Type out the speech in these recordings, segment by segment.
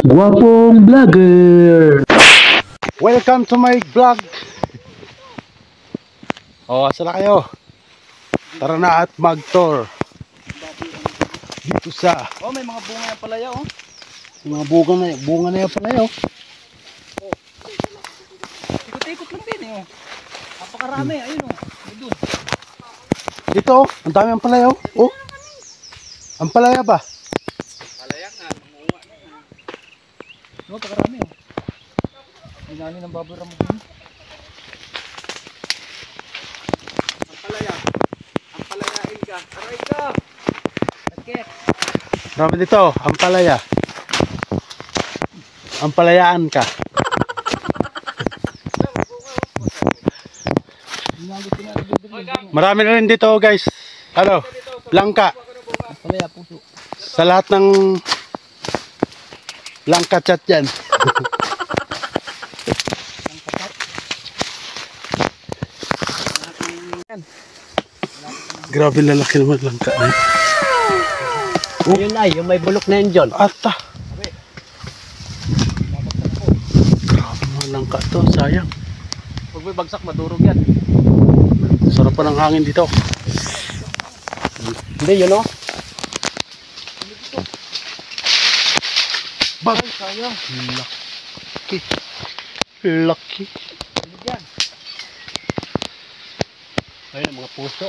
Guwapong Vlogger! Welcome to my vlog. Asa na kayo? Tara na at mag-tour dito sa may mga bunga yan pala yan, mga bunga na yan pala yun. Ikot-ikot lang din napakarami, ayun doon. Dito ang dami ang palaya ang palaya ba? Palaya nga, mamunga na. Napakarami May nani ng baboy ramo din. Ang palayain ka, aray ka. Sakit. Marami dito ang palaya. Ang palayaan ka. Marami na rin dito guys. Langka. Palaya puso. Sa lahat ng langka chat yan. Grabe lalaki naman langka na yun. Yun ay, yung may bulok na yun, John. Ata. Grabe mga langka to, sayang. Pag may bagsak, madurog yan. Sarap pa ng hangin dito. Hindi, yun o. Bag! Sayang. Laki. Laki. Ano yan? Ayun, mga puso.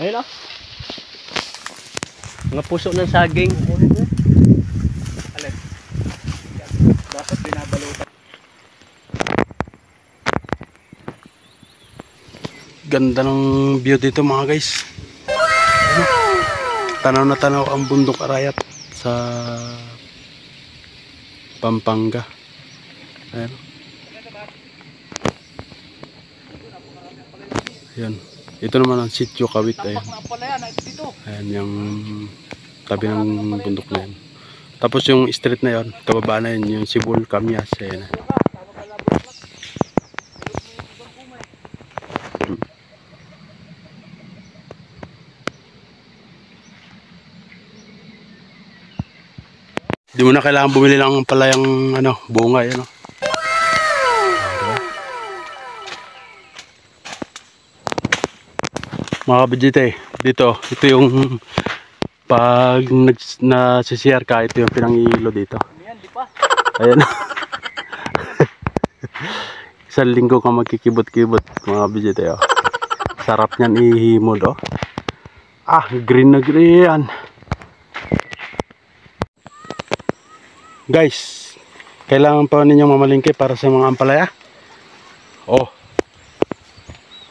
Ayun o. Mga puso ng saging. Alin? Dapat binabalutan. Ganda ng view dito mga guys. Tanaw na tanaw ang bundok Arayat sa Pampanga. Ayan. Ayan. Ito naman ang sitio Kawit. Ayan. Ayan yung tabi ng bundok na yan. Tapos yung street na yon, kababa na yun, yung Sibol Kamyas. Ayan. Di mo na kailangan bumili ng palayang bunga yan. Mga kabidjite, dito, ito yung pag nasisiyar ka, ito yung pinangilo dito. Ayan. Isang linggo ka magkikibot-kibot mga kabidjite. Sarap niyan ihimod. Green na green. Guys, kailangan pa ninyong mamalingke para sa mga ampalaya.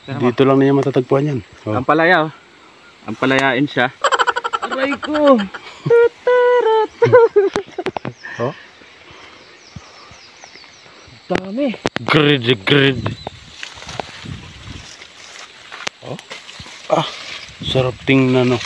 Dito lang ninyo matatagpuan yan. Ang palaya, ang palayain siya. Aray ko! Dami. Grid. Sarap tingnan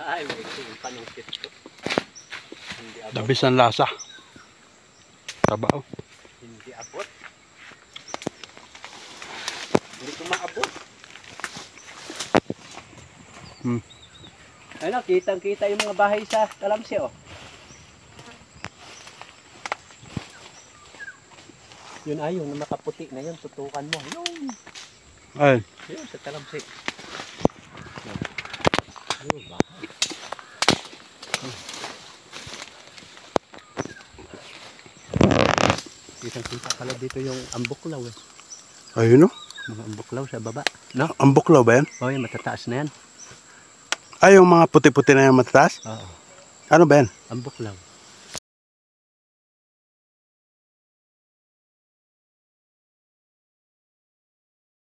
Ay, may panungkit ko. Labis ang lasa. Tabaw. Hindi abot. Hindi ko maabot. Ayun, kitang-kita yung mga bahay sa Talamsi, Yun ay, yung nakaputi na yun, tutukan mo. Ay. Yun, sa Talamsi. Yun, bahay. Kitang-kita pala dito yung ambuklaw Ayun Mga ambuklaw sa baba. Ang buklaw ba yan? Yung matataas na yan. Yung mga puti-puti na yung matataas? Oo. Ano ba yan? Ambuklaw.